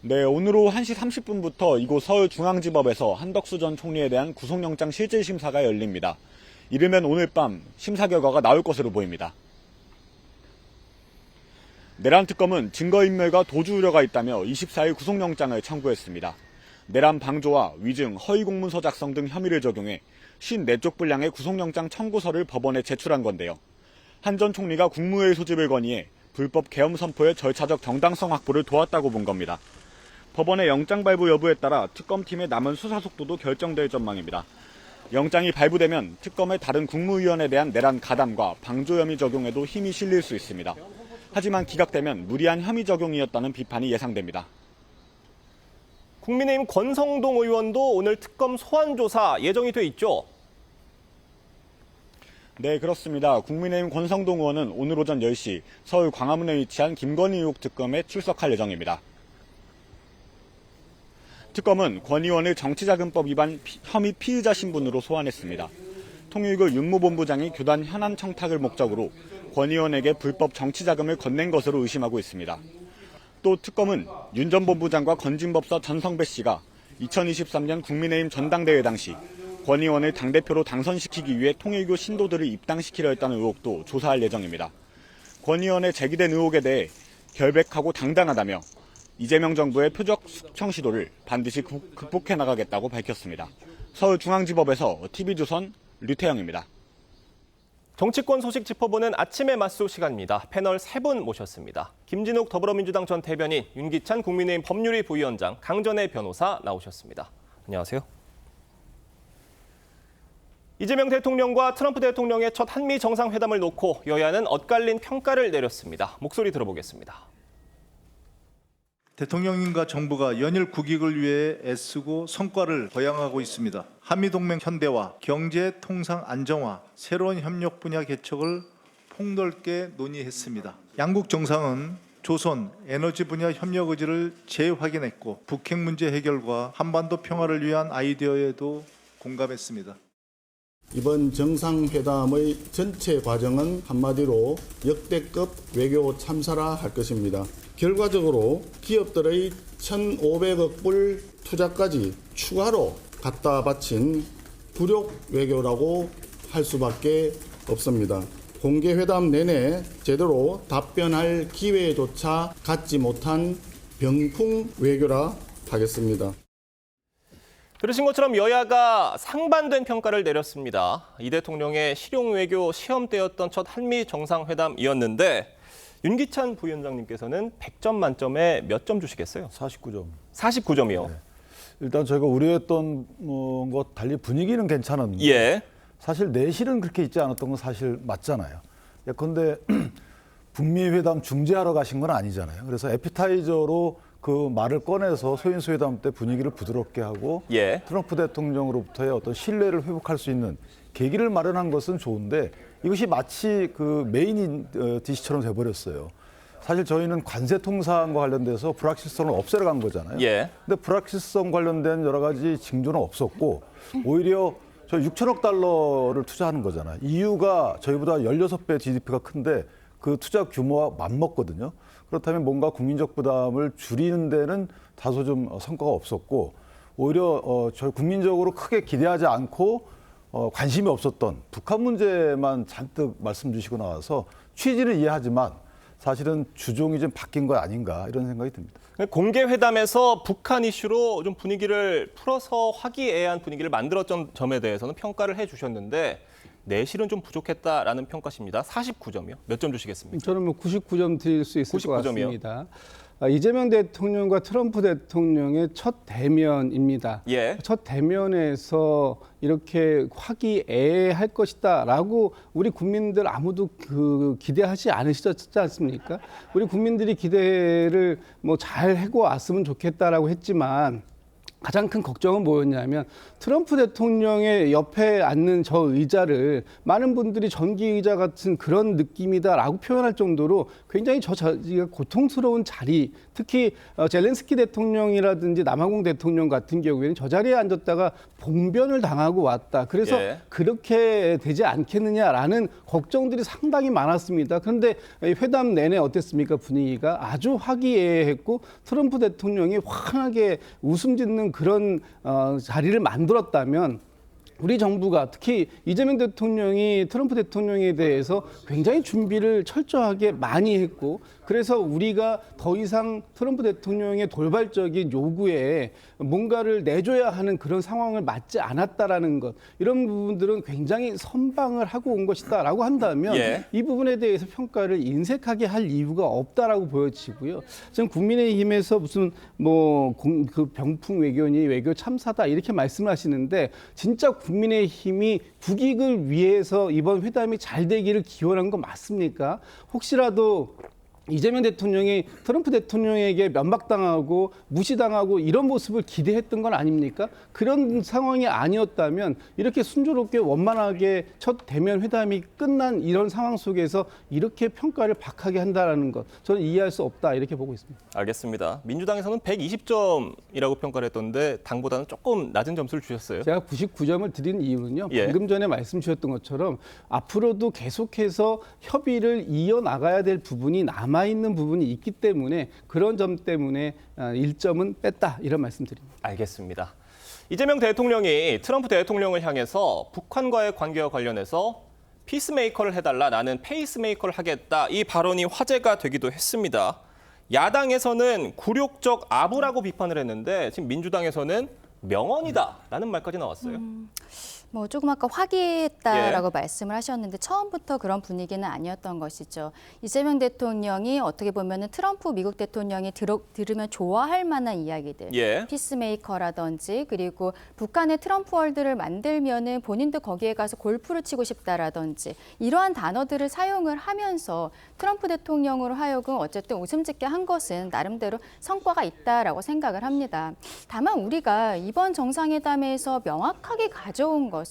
네, 오늘 오후 1시 30분부터 이곳 서울중앙지법에서 한덕수 전 총리에 대한 구속영장 실질심사가 열립니다. 이르면 오늘 밤 심사 결과가 나올 것으로 보입니다. 내란특검은 증거인멸과 도주 우려가 있다며 24일 구속영장을 청구했습니다. 내란 방조와 위증, 허위 공문서 작성 등 혐의를 적용해 54쪽 분량의 구속영장 청구서를 법원에 제출한 건데요. 한 전 총리가 국무회의 소집을 건의해 불법 계엄 선포의 절차적 정당성 확보를 도왔다고 본 겁니다. 법원의 영장 발부 여부에 따라 특검팀의 남은 수사 속도도 결정될 전망입니다. 영장이 발부되면 특검의 다른 국무위원에 대한 내란 가담과 방조 혐의 적용에도 힘이 실릴 수 있습니다. 하지만 기각되면 무리한 혐의 적용이었다는 비판이 예상됩니다. 국민의힘 권성동 의원도 오늘 특검 소환 조사 예정이 돼 있죠? 네, 그렇습니다. 국민의힘 권성동 의원은 오늘 오전 10시 서울 광화문에 위치한 김건희 의혹 특검에 출석할 예정입니다. 특검은 권 의원을 정치자금법 위반 혐의 피의자 신분으로 소환했습니다. 통일교 윤무본부장이 교단 현안 청탁을 목적으로 권 의원에게 불법 정치자금을 건넨 것으로 의심하고 있습니다. 또 특검은 윤 전 본부장과 건진법사 전성배 씨가 2023년 국민의힘 전당대회 당시 권 의원을 당대표로 당선시키기 위해 통일교 신도들을 입당시키려 했다는 의혹도 조사할 예정입니다. 권 의원의 제기된 의혹에 대해 결백하고 당당하다며 이재명 정부의 표적 숙청 시도를 반드시 극복해 나가겠다고 밝혔습니다. 서울중앙지법에서 TV조선 류태영입니다. 정치권 소식 짚어보는 아침의 맞수 시간입니다. 패널 3분 모셨습니다. 김진욱 더불어민주당 전 대변인, 윤기찬 국민의힘 법률위 부위원장, 강전애 변호사 나오셨습니다. 안녕하세요. 이재명 대통령과 트럼프 대통령의 첫 한미 정상회담을 놓고 여야는 엇갈린 평가를 내렸습니다. 목소리 들어보겠습니다. 대통령님과 정부가 연일 국익을 위해 애쓰고 성과를 거양하고 있습니다. 한미동맹 현대화, 경제 통상 안정화, 새로운 협력 분야 개척을 폭넓게 논의했습니다. 양국 정상은 조선, 에너지 분야 협력 의지를 재확인했고 북핵 문제 해결과 한반도 평화를 위한 아이디어에도 공감했습니다. 이번 정상회담의 전체 과정은 한마디로 역대급 외교 참사라 할 것입니다. 결과적으로 기업들의 1,500억 불 투자까지 추가로 갖다 바친 굴욕 외교라고 할 수밖에 없습니다. 공개회담 내내 제대로 답변할 기회조차 갖지 못한 병풍 외교라 하겠습니다. 들으신 것처럼 여야가 상반된 평가를 내렸습니다. 이 대통령의 실용 외교 시험 때였던 첫 한미 정상회담이었는데 윤기찬 부위원장님께서는 100점 만점에 몇 점 주시겠어요? 49점. 49점이요? 네. 일단 저희가 우려했던 것 달리 분위기는 괜찮았는데 예. 사실 내실은 그렇게 있지 않았던 건 사실 맞잖아요. 그런데 북미 회담 중재하러 가신 건 아니잖아요. 그래서 에피타이저로 그 말을 꺼내서 소인수 회담 때 분위기를 부드럽게 하고 예. 트럼프 대통령으로부터의 어떤 신뢰를 회복할 수 있는 계기를 마련한 것은 좋은데 이것이 마치 그 메인 디시처럼 돼버렸어요. 사실 저희는 관세 통상과 관련돼서 불확실성을 없애러 간 거잖아요. 예. 근데 불확실성 관련된 여러 가지 징조는 없었고 오히려 저 6천억 달러를 투자하는 거잖아요. EU가 저희보다 16배 GDP가 큰데 그 투자 규모와 맞먹거든요. 그렇다면 뭔가 국민적 부담을 줄이는 데는 다소 좀 성과가 없었고 오히려 저희 국민적으로 크게 기대하지 않고 관심이 없었던 북한 문제만 잔뜩 말씀 주시고 나와서 취지는 이해하지만 사실은 주종이 좀 바뀐 거 아닌가 이런 생각이 듭니다. 공개 회담에서 북한 이슈로 좀 분위기를 풀어서 화기애애한 분위기를 만들었던 점에 대해서는 평가를 해주셨는데 내실은 좀 부족했다라는 평가십니다. 49점이요. 몇 점 주시겠습니까? 저는 뭐 99점 드릴 수 있을 99점이요? 것 같습니다. 이재명 대통령과 트럼프 대통령의 첫 대면입니다. 예. 첫 대면에서 이렇게 화기애애할 것이다라고 우리 국민들 아무도 기대하지 않으셨지 않습니까? 우리 국민들이 기대를 뭐 잘 해고 왔으면 좋겠다라고 했지만 가장 큰 걱정은 뭐였냐면 트럼프 대통령의 옆에 앉는 저 의자를 많은 분들이 전기 의자 같은 그런 느낌이다라고 표현할 정도로 굉장히 저 자리가 고통스러운 자리, 특히 젤렌스키 대통령이라든지 남아공 대통령 같은 경우에는 저 자리에 앉았다가 봉변을 당하고 왔다. 그래서 예. 그렇게 되지 않겠느냐라는 걱정들이 상당히 많았습니다. 그런데 회담 내내 어땠습니까? 분위기가 아주 화기애애했고 트럼프 대통령이 환하게 웃음 짓는 그런 자리를 만들었다면 우리 정부가 특히 이재명 대통령이 트럼프 대통령에 대해서 굉장히 준비를 철저하게 많이 했고 그래서 우리가 더 이상 트럼프 대통령의 돌발적인 요구에 뭔가를 내줘야 하는 그런 상황을 맞지 않았다라는 것, 이런 부분들은 굉장히 선방을 하고 온 것이다라고 한다면 예. 이 부분에 대해서 평가를 인색하게 할 이유가 없다라고 보여지고요. 지금 국민의힘에서 무슨 그 병풍 외교니 외교 참사다 이렇게 말씀하시는데 진짜 국민의힘이 국익을 위해서 이번 회담이 잘 되기를 기원한 거 맞습니까? 혹시라도 이재명 대통령이 트럼프 대통령에게 면박당하고 무시당하고 이런 모습을 기대했던 건 아닙니까? 그런 상황이 아니었다면 이렇게 순조롭게 원만하게 첫 대면 회담이 끝난 이런 상황 속에서 이렇게 평가를 박하게 한다는 것, 저는 이해할 수 없다 이렇게 보고 있습니다. 알겠습니다. 민주당에서는 120점이라고 평가를 했던데 당보다는 조금 낮은 점수를 주셨어요. 제가 99점을 드린 이유는요. 예. 방금 전에 말씀 주셨던 것처럼 앞으로도 계속해서 협의를 이어나가야 될 부분이 남아있는 부분이 있기 때문에 그런 점 때문에 1점은 뺐다 이런 말씀드립니다. 알겠습니다. 이재명 대통령이 트럼프 대통령을 향해서 북한과의 관계와 관련해서 피스메이커를 해달라, 나는 페이스메이커를 하겠다, 이 발언이 화제가 되기도 했습니다. 야당에서는 굴욕적 아부라고 비판을 했는데 지금 민주당에서는 명언이다라는 말까지 나왔어요. 조금 아까 화기애애했다라고 말씀을 하셨는데 처음부터 그런 분위기는 아니었던 것이죠. 이재명 대통령이 어떻게 보면은 트럼프 미국 대통령이 들으면 좋아할 만한 이야기들, 피스메이커라든지 그리고 북한의 트럼프 월드를 만들면은 본인도 거기에 가서 골프를 치고 싶다라든지 이러한 단어들을 사용을 하면서 트럼프 대통령으로 하여금 어쨌든 웃음 짓게 한 것은 나름대로 성과가 있다라고 생각을 합니다. 다만 우리가 이번 정상회담에서 명확하게 가져온 것은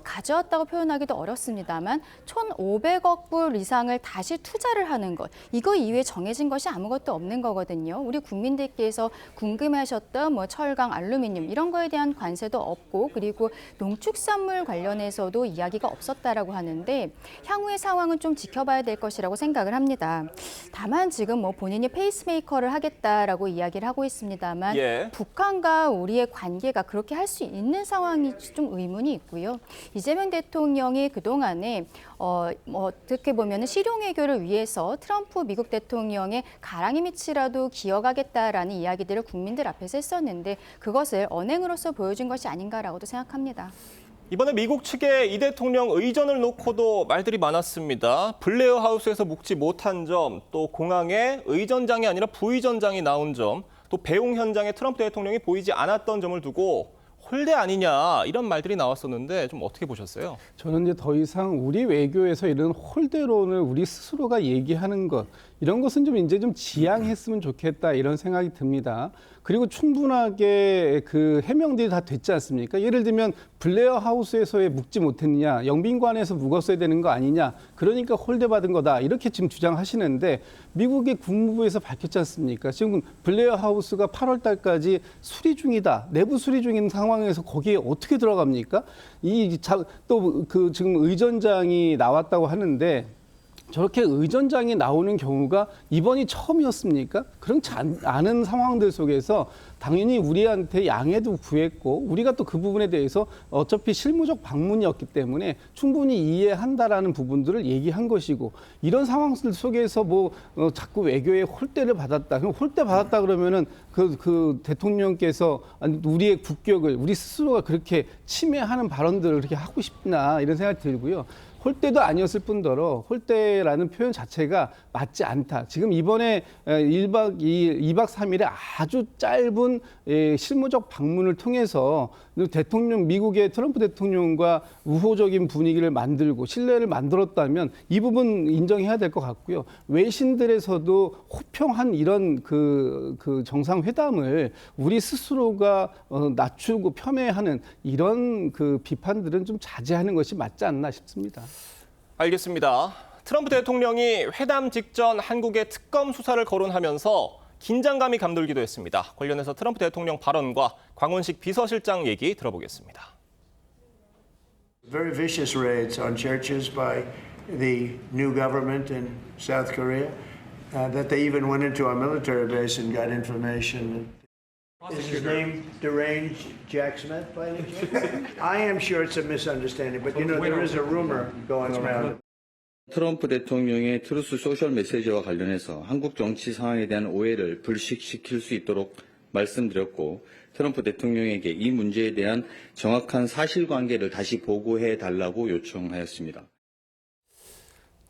가져왔다고 표현하기도 어렵습니다만 1,500억 불 이상을 다시 투자를 하는 것, 이거 이외에 정해진 것이 아무것도 없는 거거든요. 우리 국민들께서 궁금해하셨던 철강, 알루미늄 이런 거에 대한 관세도 없고 그리고 농축산물 관련해서도 이야기가 없었다라고 하는데 향후의 상황은 좀 지켜봐야 될 것이라고 생각을 합니다. 다만 지금 본인이 페이스메이커를 하겠다라고 이야기를 하고 있습니다만 북한과 우리의 관계가 그렇게 할 수 있는 상황이 좀 의문이 있고요. 이재명 대통령이 그동안에 어떻게 보면 실용외교를 위해서 트럼프 미국 대통령의 가랑이 밑이라도 기어가겠다라는 이야기들을 국민들 앞에서 했었는데 그것을 언행으로서 보여준 것이 아닌가라고도 생각합니다. 이번에 미국 측의 이 대통령 의전을 놓고도 말들이 많았습니다. 블레어 하우스에서 묵지 못한 점, 또 공항에 의전장이 아니라 부의전장이 나온 점, 또 배웅 현장에 트럼프 대통령이 보이지 않았던 점을 두고 홀대 아니냐 이런 말들이 나왔었는데 좀 어떻게 보셨어요? 저는 이제 더 이상 우리 외교에서 이런 홀대론을 우리 스스로가 얘기하는 것, 이런 것은 이제 좀 지양했으면 좋겠다 이런 생각이 듭니다. 그리고 충분하게 그 해명들이 다 됐지 않습니까? 예를 들면 블레어 하우스에서 왜 묵지 못했느냐, 영빈관에서 묵었어야 되는 거 아니냐, 그러니까 홀대받은 거다 이렇게 지금 주장하시는데 미국의 국무부에서 밝혔지 않습니까? 지금 블레어 하우스가 8월 달까지 수리 중이다, 내부 수리 중인 상황에서 거기에 어떻게 들어갑니까? 또 지금 의전장이 나왔다고 하는데 저렇게 의전장이 나오는 경우가 이번이 처음이었습니까? 그렇지 않은 상황들 속에서 당연히 우리한테 양해도 구했고 우리가 또 그 부분에 대해서 어차피 실무적 방문이었기 때문에 충분히 이해한다라는 부분들을 얘기한 것이고 이런 상황들 속에서 자꾸 외교에 홀대를 받았다. 그럼 홀대 받았다 그러면은 그 대통령께서 우리의 국격을 우리 스스로가 그렇게 침해하는 발언들을 그렇게 하고 싶나 이런 생각이 들고요. 홀대도 아니었을 뿐더러 홀대라는 표현 자체가 맞지 않다. 지금 이번에 1박 2일, 2박 3일의 아주 짧은 실무적 방문을 통해서 미국의 트럼프 대통령과 우호적인 분위기를 만들고 신뢰를 만들었다면 이 부분 인정해야 될 것 같고요. 외신들에서도 호평한 이런 그 정상회담을 우리 스스로가 낮추고 폄훼하는 이런 그 비판들은 좀 자제하는 것이 맞지 않나 싶습니다. 알겠습니다. 트럼프 대통령이 회담 직전 한국의 특검 수사를 거론하면서 긴장감이 감돌기도 했습니다. 관련해서 트럼프 대통령 발언과 광원식 비서실장 얘기 들어보겠습니다. Very vicious raids on churches by the new government in South Korea, that they even went into our military base and got information. Is his name deranged Jack Smith by any chance? I am sure it's a misunderstanding, but there is a rumor going around. 트럼프 대통령의 트루스 소셜 메시지와 관련해서 한국 정치 상황에 대한 오해를 불식시킬 수 있도록 말씀드렸고 트럼프 대통령에게 이 문제에 대한 정확한 사실관계를 다시 보고해 달라고 요청하였습니다.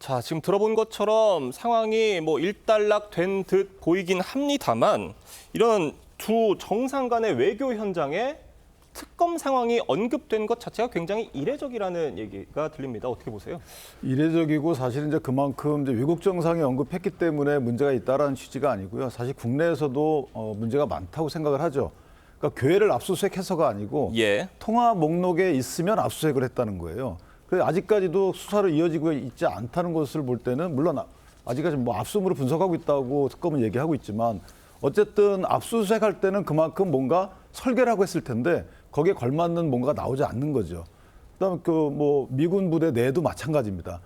자, 지금 들어본 것처럼 상황이 뭐 일단락된 듯 보이긴 합니다만 이런 두 정상 간의 외교 현장에 특검 상황이 언급된 것 자체가 굉장히 이례적이라는 얘기가 들립니다. 어떻게 보세요? 이례적이고 사실 이제 그만큼 이제 외국 정상이 언급했기 때문에 문제가 있다라는 취지가 아니고요. 사실 국내에서도 문제가 많다고 생각을 하죠. 그러니까 교회를 압수수색해서가 아니고 통화 목록에 있으면 압수수색을 했다는 거예요. 그래서 아직까지도 수사로 이어지고 있지 않다는 것을 볼 때는 물론 아직까지 뭐 압수물을 분석하고 있다고 특검은 얘기하고 있지만 어쨌든 압수수색할 때는 그만큼 뭔가 설계라고 했을 텐데 거기에 걸맞는 뭔가가 나오지 않는 거죠. 그다음에 그 뭐 미군 부대 내도 마찬가지입니다.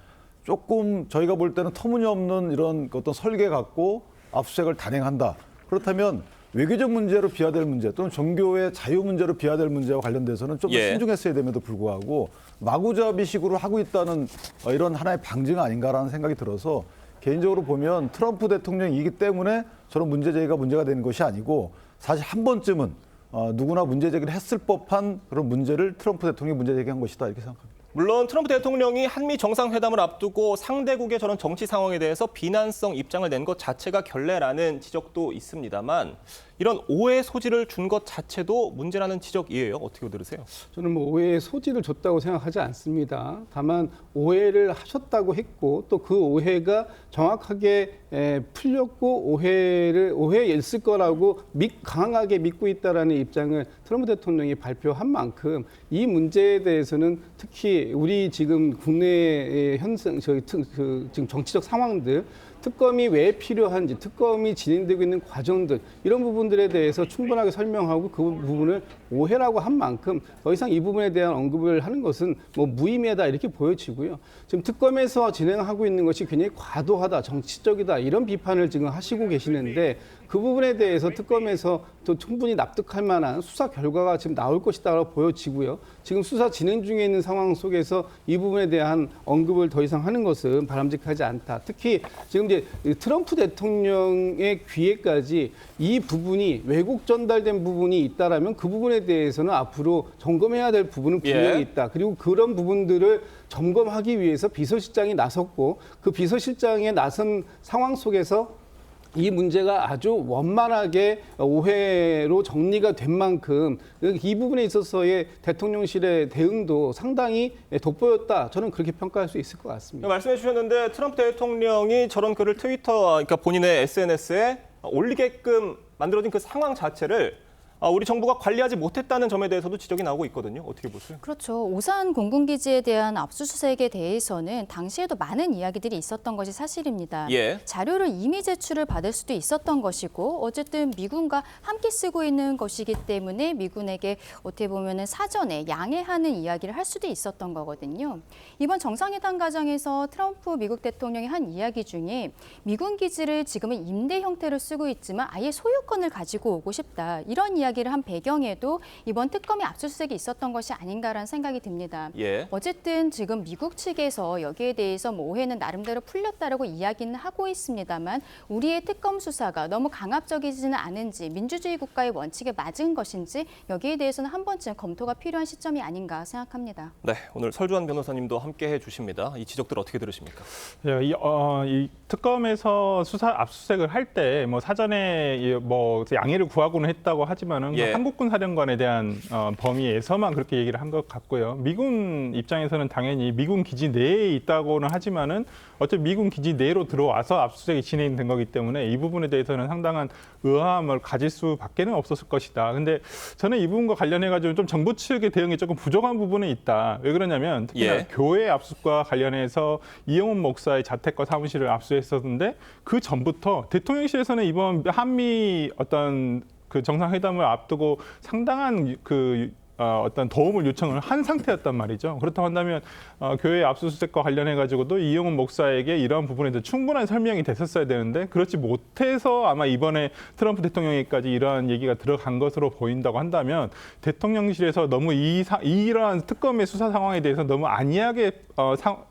조금 저희가 볼 때는 터무니없는 이런 어떤 설계 갖고 압수수색을 단행한다. 그렇다면 외교적 문제로 비화될 문제 또는 종교의 자유 문제로 비화될 문제와 관련돼서는 좀 더 신중했어야 됨에도 불구하고 마구잡이식으로 하고 있다는 이런 하나의 방증 아닌가라는 생각이 들어서 개인적으로 보면 트럼프 대통령이기 때문에 저런 문제 제기가 문제가 되는 것이 아니고 사실 한 번쯤은 누구나 문제 제기를 했을 법한 그런 문제를 트럼프 대통령이 문제 제기한 것이다 이렇게 생각합니다. 물론 트럼프 대통령이 한미 정상회담을 앞두고 상대국의 저런 정치 상황에 대해서 비난성 입장을 낸 것 자체가 결례라는 지적도 있습니다만 이런 오해 소지를 준 것 자체도 문제라는 지적이에요. 어떻게 들으세요? 저는 뭐 오해의 소지를 줬다고 생각하지 않습니다. 다만 오해를 하셨다고 했고 또 그 오해가 정확하게 풀렸고 오해였을 거라고 강하게 믿고 있다라는 입장을 트럼프 대통령이 발표한 만큼 이 문제에 대해서는 특히 우리 지금 국내의 지금 정치적 상황들 특검이 왜 필요한지, 특검이 진행되고 있는 과정들 이런 부분들에 대해서 충분하게 설명하고 그 부분을 오해라고 한 만큼 더 이상 이 부분에 대한 언급을 하는 것은 뭐 무의미하다 이렇게 보여지고요. 지금 특검에서 진행하고 있는 것이 굉장히 과도하다, 정치적이다 이런 비판을 지금 하시고 계시는데 그 부분에 대해서 특검에서 또 충분히 납득할 만한 수사 결과가 지금 나올 것이다라고 보여지고요. 지금 수사 진행 중에 있는 상황 속에서 이 부분에 대한 언급을 더 이상 하는 것은 바람직하지 않다. 특히 지금 이제 트럼프 대통령의 귀에까지 이 부분이 왜곡 전달된 부분이 있다라면 그 부분에 대해서는 앞으로 점검해야 될 부분은 분명히 있다. 그리고 그런 부분들을 점검하기 위해서 비서실장이 나섰고 그 비서실장에 나선 상황 속에서 이 문제가 아주 원만하게 오해로 정리가 된 만큼 이 부분에 있어서의 대통령실의 대응도 상당히 돋보였다. 저는 그렇게 평가할 수 있을 것 같습니다. 말씀해 주셨는데 트럼프 대통령이 저런 글을 그러니까 본인의 SNS에 올리게끔 만들어진 그 상황 자체를 우리 정부가 관리하지 못했다는 점에 대해서도 지적이 나오고 있거든요. 어떻게 보세요? 그렇죠. 오산 공군기지에 대한 압수수색에 대해서는 당시에도 많은 이야기들이 있었던 것이 사실입니다. 자료를 이미 제출을 받을 수도 있었던 것이고 어쨌든 미군과 함께 쓰고 있는 것이기 때문에 미군에게 어떻게 보면 사전에 양해하는 이야기를 할 수도 있었던 거거든요. 이번 정상회담 과정에서 트럼프 미국 대통령이 한 이야기 중에 미군 기지를 지금은 임대 형태로 쓰고 있지만 아예 소유권을 가지고 오고 싶다. 이런 이야기를 한 배경에도 이번 특검의 압수수색이 있었던 것이 아닌가라는 생각이 듭니다. 어쨌든 지금 미국 측에서 여기에 대해서 뭐 오해는 나름대로 풀렸다라고 이야기는 하고 있습니다만 우리의 특검 수사가 너무 강압적이지는 않은지 민주주의 국가의 원칙에 맞은 것인지 여기에 대해서는 한 번쯤 검토가 필요한 시점이 아닌가 생각합니다. 네, 오늘 설주환 변호사님도 함께해 주십니다. 이 지적들 어떻게 들으십니까? 이 특검에서 수사 압수수색을 할 때 뭐 사전에 뭐 양해를 구하고는 했다고 하지만은 한국군 사령관에 대한 범위에서만 그렇게 얘기를 한 것 같고요. 미군 입장에서는 당연히 미군 기지 내에 있다고는 하지만은 어차피 미군 기지 내로 들어와서 압수수색이 진행된 거기 때문에 이 부분에 대해서는 상당한 의아함을 가질 수밖에는 없었을 것이다. 근데 저는 이 부분과 관련해가지고 좀 정부 측의 대응이 조금 부족한 부분은 있다. 왜 그러냐면 특히나 교회 압수과 관련해서 이영훈 목사의 자택과 사무실을 압수했었는데 그 전부터 대통령실에서는 이번 한미 어떤 그 정상회담을 앞두고 상당한 그 어떤 도움을 요청을 한 상태였단 말이죠. 그렇다고 한다면 교회 압수수색과 관련해 가지고도 이용훈 목사에게 이러한 부분에 대해서 충분한 설명이 됐었어야 되는데 그렇지 못해서 아마 이번에 트럼프 대통령에게까지 이러한 얘기가 들어간 것으로 보인다고 한다면 대통령실에서 너무 이러한 특검의 수사 상황에 대해서 너무 안이하게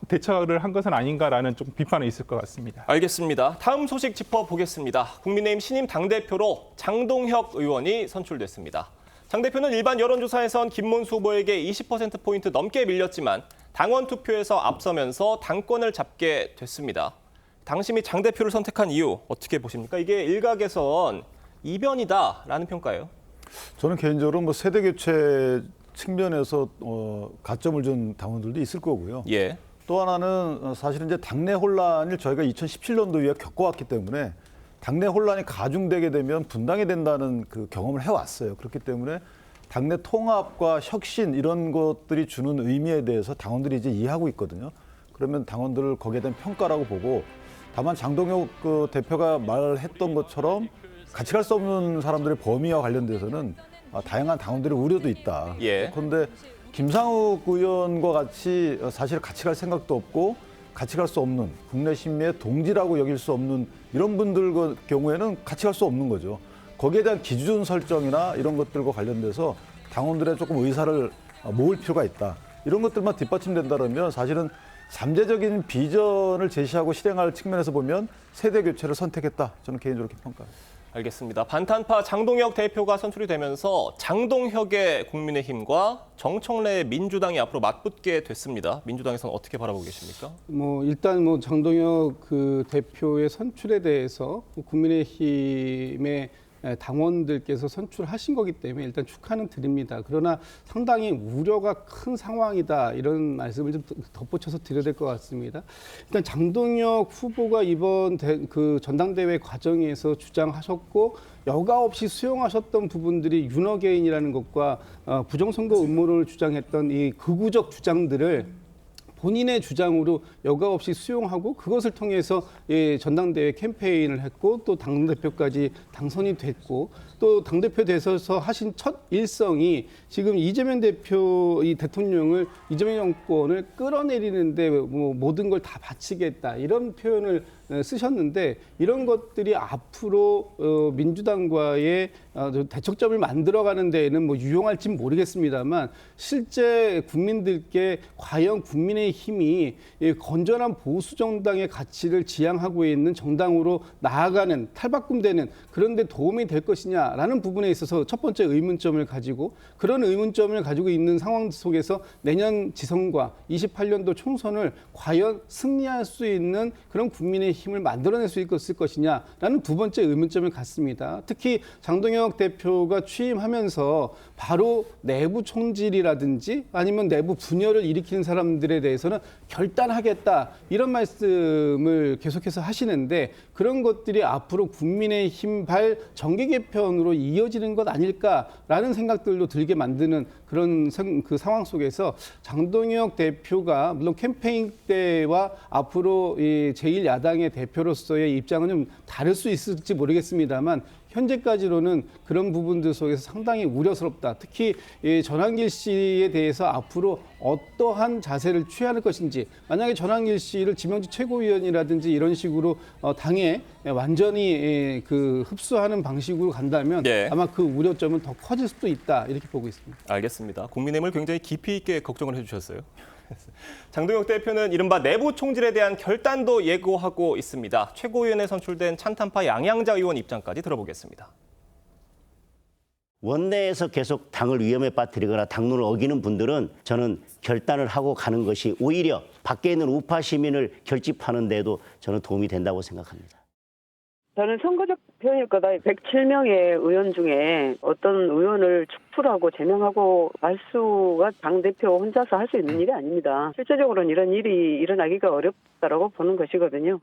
대처를 한 것은 아닌가라는 좀 비판이 있을 것 같습니다. 알겠습니다. 다음 소식 짚어보겠습니다. 국민의힘 신임 당대표로 장동혁 의원이 선출됐습니다. 장 대표는 일반 여론조사에선 김문수 후보에게 20%포인트 넘게 밀렸지만 당원 투표에서 앞서면서 당권을 잡게 됐습니다. 당심이 장 대표를 선택한 이유 어떻게 보십니까? 이게 일각에선 이변이다라는 평가예요. 저는 개인적으로 뭐 세대 교체 측면에서 가점을 준 당원들도 있을 거고요. 예. 또 하나는 사실은 이제 당내 혼란을 저희가 2017년도에 겪어왔기 때문에 당내 혼란이 가중되게 되면 분당이 된다는 그 경험을 해왔어요. 그렇기 때문에 당내 통합과 혁신 이런 것들이 주는 의미에 대해서 당원들이 이제 이해하고 있거든요. 그러면 당원들을 거기에 대한 평가라고 보고 다만 장동혁 그 대표가 말했던 것처럼 같이 갈 수 없는 사람들의 범위와 관련돼서는 다양한 당원들의 우려도 있다. 예. 그런데 김상욱 의원과 같이 사실 같이 갈 생각도 없고 같이 갈 수 없는 국내 신민의 동지라고 여길 수 없는 이런 분들 경우에는 같이 갈 수 없는 거죠. 거기에 대한 기준 설정이나 이런 것들과 관련돼서 당원들의 조금 의사를 모을 필요가 있다. 이런 것들만 뒷받침된다면 사실은 잠재적인 비전을 제시하고 실행할 측면에서 보면 세대 교체를 선택했다. 저는 개인적으로 그렇게 평가합니다. 알겠습니다. 반탄파 장동혁 대표가 선출이 되면서 장동혁의 국민의힘과 정청래의 민주당이 앞으로 맞붙게 됐습니다. 민주당에서는 어떻게 바라보고 계십니까? 일단 장동혁 그 대표의 선출에 대해서 국민의힘의 당원들께서 선출하신 거기 때문에 일단 축하는 드립니다. 그러나 상당히 우려가 큰 상황이다 이런 말씀을 좀 덧붙여서 드려야 될 것 같습니다. 일단 장동혁 후보가 이번 그 전당대회 과정에서 주장하셨고 여과 없이 수용하셨던 부분들이 윤어게인이라는 것과 부정선거 음모론을 주장했던 이 극우적 주장들을 본인의 주장으로 여과 없이 수용하고 그것을 통해서 전당대회 캠페인을 했고 또 당대표까지 당선이 됐고 또 당대표 되셔서 하신 첫 일성이 지금 이재명 대표 이 대통령을 이재명 정권을 끌어내리는데 모든 걸 다 바치겠다 이런 표현을 쓰셨는데 이런 것들이 앞으로 민주당과의 대척점을 만들어가는 데에는 유용할진 모르겠습니다만 실제 국민들께 과연 국민의힘이 건전한 보수 정당의 가치를 지향하고 있는 정당으로 나아가는 탈바꿈되는 그런 데 도움이 될 것이냐라는 부분에 있어서 첫 번째 의문점을 가지고 그런 의문점을 가지고 있는 상황 속에서 내년 지선과 28년도 총선을 과연 승리할 수 있는 그런 국민의 힘을 만들어낼 수 있을 것이냐라는 두 번째 의문점을 갖습니다. 특히 장동혁 대표가 취임하면서 바로 내부 총질이라든지 아니면 내부 분열을 일으키는 사람들에 대해서는 결단하겠다 이런 말씀을 계속해서 하시는데 그런 것들이 앞으로 국민의힘발 정계 개편으로 이어지는 것 아닐까라는 생각들도 들게 만드는 그런 그 상황 속에서 장동혁 대표가 물론 캠페인 때와 앞으로 이 제1야당의 대표로서의 입장은 좀 다를 수 있을지 모르겠습니다만 현재까지로는 그런 부분들 속에서 상당히 우려스럽다. 특히 전환길 씨에 대해서 앞으로 어떠한 자세를 취할 것인지 만약에 전환길 씨를 지명직 최고위원이라든지 이런 식으로 당에 완전히 그 흡수하는 방식으로 간다면 아마 그 우려점은 더 커질 수도 있다. 이렇게 보고 있습니다. 알겠습니다. 국민의힘을 굉장히 깊이 있게 걱정을 해주셨어요. 장동혁 대표는 이른바 내부 총질에 대한 결단도 예고하고 있습니다. 최고위원에 선출된 찬탄파 양양자 의원 입장까지 들어보겠습니다. 원내에서 계속 당을 위험에 빠뜨리거나 당론을 어기는 분들은 저는 결단을 하고 가는 것이 오히려 밖에 있는 우파 시민을 결집하는 데도 저는 도움이 된다고 생각합니다. 저는 선거적 표현일 거다. 107명의 의원 중에 어떤 의원을 축출하고 제명하고 말 수가 당대표 혼자서 할 수 있는 일이 아닙니다. 실제적으로는 이런 일이 일어나기가 어렵다라고 보는 것이거든요.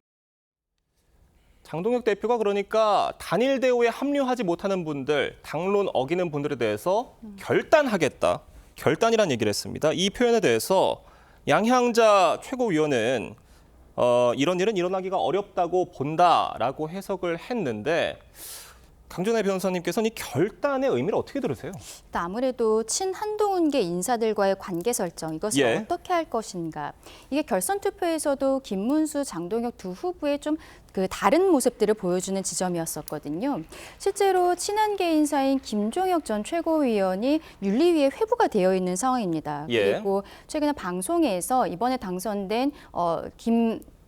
장동혁 대표가 그러니까 단일 대우에 합류하지 못하는 분들, 당론 어기는 분들에 대해서 결단하겠다. 결단이란 얘기를 했습니다. 이 표현에 대해서 양향자 최고위원은 이런 일은 일어나기가 어렵다고 본다라고 해석을 했는데 강준하 변호사님께서는 이 결단의 의미를 어떻게 들으세요? 아무래도 친한동훈계 인사들과의 관계 설정, 이것을 예. 어떻게 할 것인가. 이게 결선 투표에서도 김문수, 장동혁 두 후보의 좀 그 다른 모습들을 보여주는 지점이었었거든요. 실제로 친한계 인사인 김종혁 전 최고위원이 윤리위에 회부가 되어 있는 상황입니다. 예. 그리고 최근에 방송에서 이번에 당선된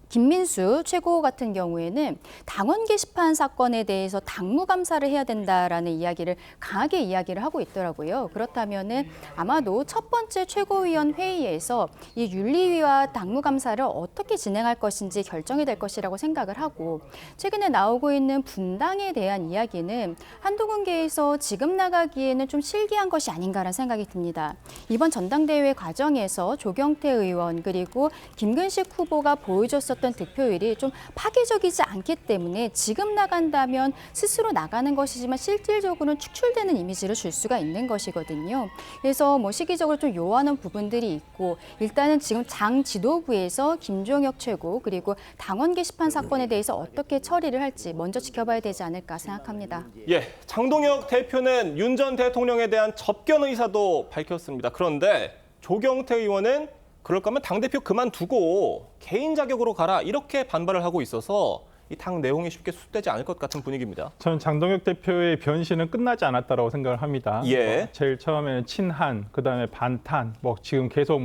김민수 최고 같은 경우에는 당원 게시판 사건에 대해서 당무감사를 해야 된다라는 이야기를 강하게 이야기를 하고 있더라고요. 그렇다면은 아마도 첫 번째 최고위원 회의에서 이 윤리위와 당무감사를 어떻게 진행할 것인지 결정이 될 것이라고 생각을 하고, 최근에 나오고 있는 분당에 대한 이야기는 한동훈계에서 지금 나가기에는 좀 실기한 것이 아닌가라는 생각이 듭니다. 이번 전당대회 과정에서 조경태 의원 그리고 김근식 후보가 보여줬었던 득표율이 좀 파괴적이지 않기 때문에 지금 나간다면 스스로 나가는 것이지만 실질적으로는 축출되는 이미지를 줄 수가 있는 것이거든요. 그래서 뭐 시기적으로 좀 요하는 부분들이 있고, 일단은 지금 당 지도부에서 김종혁 최고 그리고 당원 게시판 사건에 대해서 어떻게 처리를 할지 먼저 지켜봐야 되지 않을까 생각합니다. 예, 장동혁 대표는 윤 전 대통령에 대한 접견 의사도 밝혔습니다. 그런데 조경태 의원은 그럴 거면 당대표 그만두고 개인 자격으로 가라, 이렇게 반발을 하고 있어서 이 당 내용이 쉽게 수습되지 않을 것 같은 분위기입니다. 저는 장동혁 대표의 변신은 끝나지 않았다고 생각을 합니다. 예. 제일 처음에는 친한, 그다음에 반탄, 지금 계속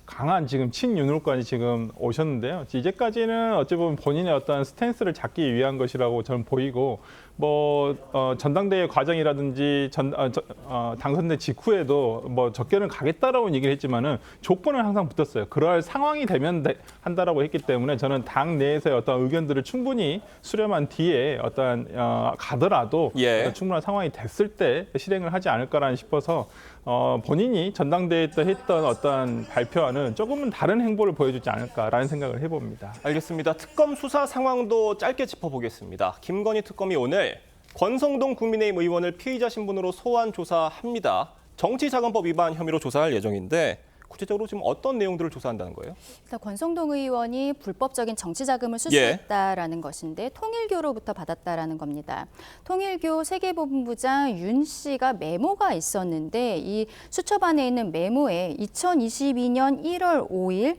강한 지금 친윤으로까지 지금 오셨는데요. 이제까지는 어찌 보면 본인의 어떤 스탠스를 잡기 위한 것이라고 저는 보이고, 전당대회 과정이라든지 당선된 직후에도 접견을 가겠다라고 얘기를 했지만은 조건은 항상 붙었어요. 그럴 상황이 되면 한다라고 했기 때문에 저는 당 내에서의 어떤 의견들을 충분히 수렴한 뒤에 가더라도 예. 충분한 상황이 됐을 때 실행을 하지 않을까라는 싶어서 본인이 전당대회 때 했던 어떤 발표와는 조금은 다른 행보를 보여주지 않을까라는 생각을 해봅니다. 알겠습니다. 특검 수사 상황도 짧게 짚어보겠습니다. 김건희 특검이 오늘 권성동 국민의힘 의원을 피의자 신분으로 소환 조사합니다. 정치자금법 위반 혐의로 조사할 예정인데 구체적으로 지금 어떤 내용들을 조사한다는 거예요? 일단 권성동 의원이 불법적인 정치자금을 수수했다라는 것인데 통일교로부터 받았다라는 겁니다. 통일교 세계본부장 윤 씨가 메모가 있었는데 이 수첩안에 있는 메모에 2022년 1월 5일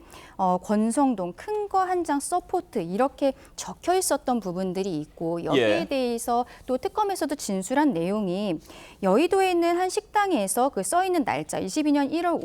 권성동 큰 거 한 장 서포트 이렇게 적혀 있었던 부분들이 있고, 여기에 대해서 또 특검에서도 진술한 내용이 여의도에 있는 한 식당에서 그 써 있는 날짜 22년 1월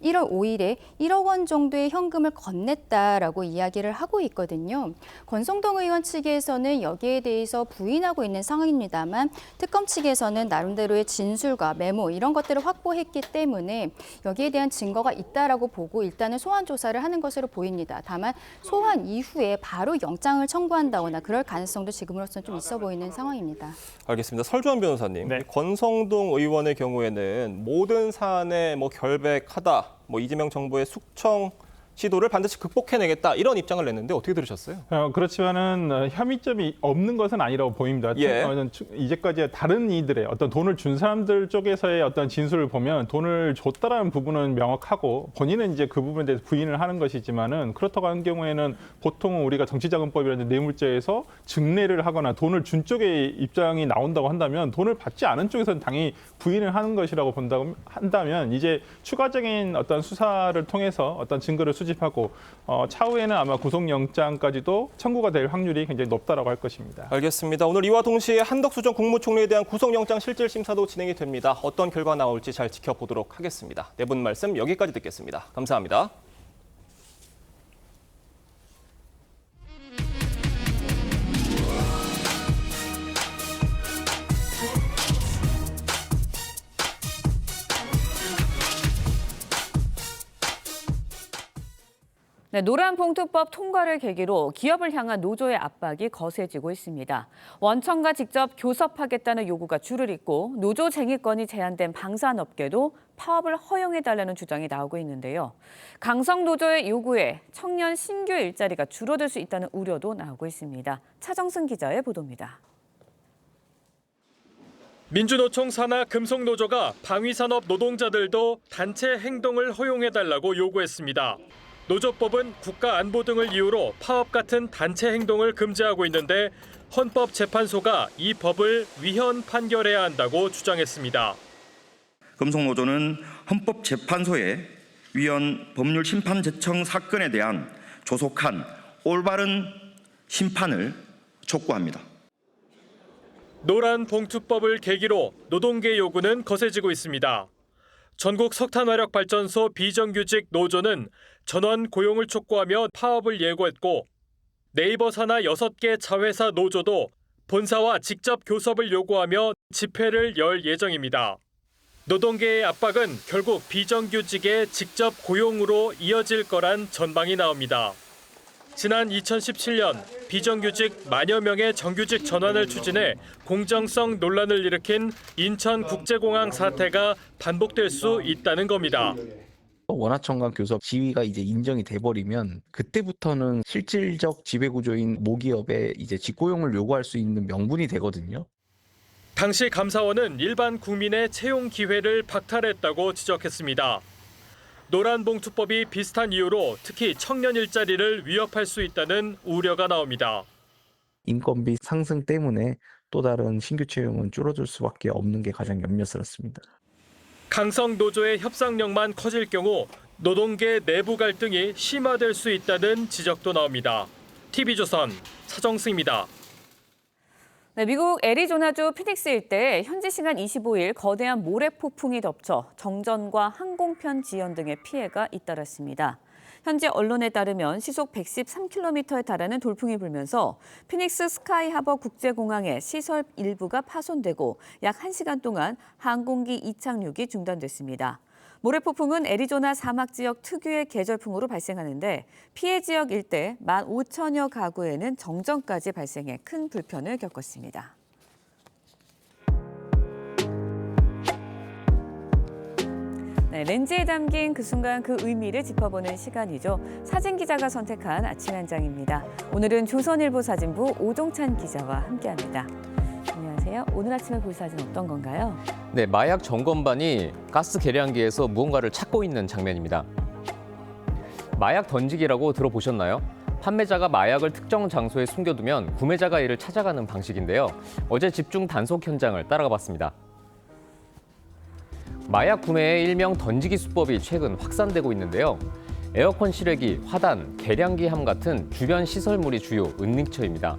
5일에 1억 원 정도의 현금을 건넸다라고 이야기를 하고 있거든요. 권성동 의원 측에서는 여기에 대해서 부인하고 있는 상황입니다만 특검 측에서는 나름대로의 진술과 메모 이런 것들을 확보했기 때문에 여기에 대한 증거가 있다라고 보고 일단은 소환 조사를 하는 것으로 보입니다. 다만 소환 이후에 바로 영장을 청구한다거나 그럴 가능성도 지금으로서는 좀 있어 보이는 상황입니다. 알겠습니다. 설주환 변호사님, 네. 권성동 의원의 경우에는 모든 사안에 결백하다, 이재명 정부의 숙청 시도를 반드시 극복해내겠다, 이런 입장을 냈는데 어떻게 들으셨어요? 그렇지만은 혐의점이 없는 것은 아니라고 보입니다. 예. 이제까지 다른 이들의 어떤 돈을 준 사람들 쪽에서의 어떤 진술을 보면 돈을 줬다라는 부분은 명확하고 본인은 이제 그 부분에 대해서 부인을 하는 것이지만은 그렇다고 하는 경우에는 보통 우리가 정치자금법이라든지 뇌물죄에서 증례를 하거나 돈을 준 쪽의 입장이 나온다고 한다면 돈을 받지 않은 쪽에서는 당연히 부인을 하는 것이라고 한다면 이제 추가적인 어떤 수사를 통해서 어떤 증거를 수집하고 차후에는 아마 구속영장까지도 청구가 될 확률이 굉장히 높다라고 할 것입니다. 알겠습니다. 오늘 이와 동시에 한덕수 전 국무총리에 대한 구속영장 실질심사도 진행이 됩니다. 어떤 결과 나올지 잘 지켜보도록 하겠습니다. 네 분 말씀 여기까지 듣겠습니다. 감사합니다. 네, 노란봉투법 통과를 계기로 기업을 향한 노조의 압박이 거세지고 있습니다. 원청과 직접 교섭하겠다는 요구가 줄을 잇고 노조쟁의권이 제한된 방산업계도 파업을 허용해달라는 주장이 나오고 있는데요. 강성노조의 요구에 청년 신규 일자리가 줄어들 수 있다는 우려도 나오고 있습니다. 차정승 기자의 보도입니다. 민주노총 산하 금속노조가 방위산업 노동자들도 단체 행동을 허용해달라고 요구했습니다. 노조법은 국가 안보 등을 이유로 파업 같은 단체 행동을 금지하고 있는데 헌법재판소가 이 법을 위헌 판결해야 한다고 주장했습니다. 금속노조는 헌법재판소에 위헌 법률 심판 제청 사건에 대한 조속한 올바른 심판을 촉구합니다. 노란봉투법을 계기로 노동계 요구는 거세지고 있습니다. 전국 석탄화력발전소 비정규직 노조는 전원 고용을 촉구하며 파업을 예고했고 네이버 산하 6개 자회사 노조도 본사와 직접 교섭을 요구하며 집회를 열 예정입니다. 노동계의 압박은 결국 비정규직의 직접 고용으로 이어질 거란 전망이 나옵니다. 지난 2017년 비정규직 만여 명의 정규직 전환을 추진해 공정성 논란을 일으킨 인천국제공항 사태가 반복될 수 있다는 겁니다. 원화청과 교섭 지위가 이제 인정이 돼버리면 그때부터는 실질적 지배구조인 모기업에 이제 직고용을 요구할 수 있는 명분이 되거든요. 당시 감사원은 일반 국민의 채용 기회를 박탈했다고 지적했습니다. 노란봉투법이 비슷한 이유로 특히 청년 일자리를 위협할 수 있다는 우려가 나옵니다. 인건비 상승 때문에 또 다른 신규 채용은 줄어들 수밖에 없는 게 가장 염려스럽습니다. 강성 노조의 협상력만 커질 경우 노동계 내부 갈등이 심화될 수 있다는 지적도 나옵니다. TV조선 차정승입니다. 네, 미국 애리조나주 피닉스 일대에 현지 시간 25일 거대한 모래폭풍이 덮쳐 정전과 항공편 지연 등의 피해가 잇따랐습니다. 현지 언론에 따르면 시속 113km에 달하는 돌풍이 불면서 피닉스 스카이하버 국제공항의 시설 일부가 파손되고 약 1시간 동안 항공기 이착륙이 중단됐습니다. 모래폭풍은 애리조나 사막 지역 특유의 계절풍으로 발생하는데 피해 지역 일대 15,000여 가구에는 정전까지 발생해 큰 불편을 겪었습니다. 네, 렌즈에 담긴 그 순간 그 의미를 짚어보는 시간이죠. 사진기자가 선택한 아침 한 장입니다. 오늘은 조선일보 사진부 오동찬 기자와 함께합니다. 안녕하세요. 오늘 아침에 볼 사진 어떤 건가요? 네, 마약 점검반이 가스 계량기에서 무언가를 찾고 있는 장면입니다. 마약 던지기라고 들어보셨나요? 판매자가 마약을 특정 장소에 숨겨두면 구매자가 이를 찾아가는 방식인데요. 어제 집중 단속 현장을 따라가 봤습니다. 마약 구매의 일명 던지기 수법이 최근 확산되고 있는데요. 에어컨 실외기, 화단, 계량기 함 같은 주변 시설물이 주요 은닉처입니다.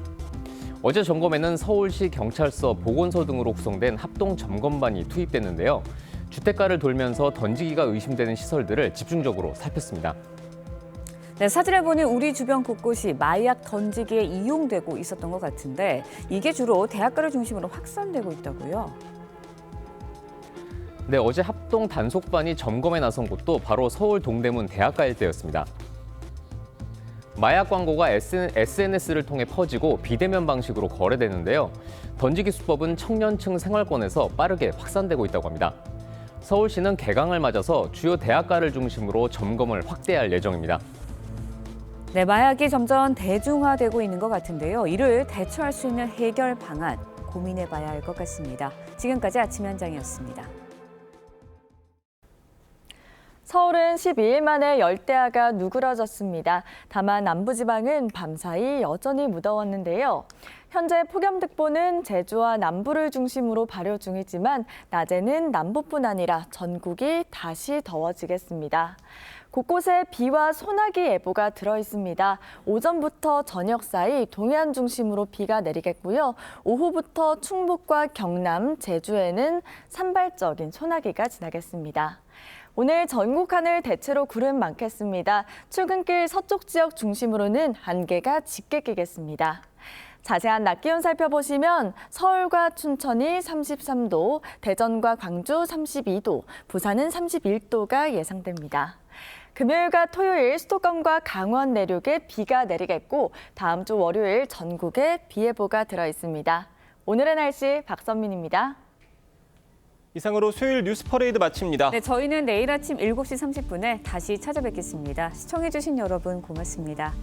어제 점검에는 서울시 경찰서, 보건소 등으로 구성된 합동 점검반이 투입됐는데요. 주택가를 돌면서 던지기가 의심되는 시설들을 집중적으로 살폈습니다. 네, 사진을 보니 우리 주변 곳곳이 마약 던지기에 이용되고 있었던 것 같은데 이게 주로 대학가를 중심으로 확산되고 있다고요? 네, 어제 합동 단속반이 점검에 나선 곳도 바로 서울 동대문 대학가 일대였습니다. 마약 광고가 SNS를 통해 퍼지고 비대면 방식으로 거래되는데요. 던지기 수법은 청년층 생활권에서 빠르게 확산되고 있다고 합니다. 서울시는 개강을 맞아서 주요 대학가를 중심으로 점검을 확대할 예정입니다. 네, 마약이 점점 대중화되고 있는 것 같은데요. 이를 대처할 수 있는 해결 방안 고민해봐야 할 것 같습니다. 지금까지 아침 현장이었습니다. 서울은 12일 만에 열대야가 누그러졌습니다. 다만 남부지방은 밤사이 여전히 무더웠는데요. 현재 폭염특보는 제주와 남부를 중심으로 발효 중이지만 낮에는 남부뿐 아니라 전국이 다시 더워지겠습니다. 곳곳에 비와 소나기 예보가 들어있습니다. 오전부터 저녁 사이 동해안 중심으로 비가 내리겠고요. 오후부터 충북과 경남, 제주에는 산발적인 소나기가 지나겠습니다. 오늘 전국 하늘 대체로 구름 많겠습니다. 출근길 서쪽 지역 중심으로는 안개가 짙게 끼겠습니다. 자세한 낮 기온 살펴보시면 서울과 춘천이 33도, 대전과 광주 32도, 부산은 31도가 예상됩니다. 금요일과 토요일 수도권과 강원 내륙에 비가 내리겠고 다음 주 월요일 전국에 비 예보가 들어있습니다. 오늘의 날씨 박선민입니다. 이상으로 수요일 뉴스 퍼레이드 마칩니다. 네, 저희는 내일 아침 7시 30분에 다시 찾아뵙겠습니다. 시청해주신 여러분 고맙습니다.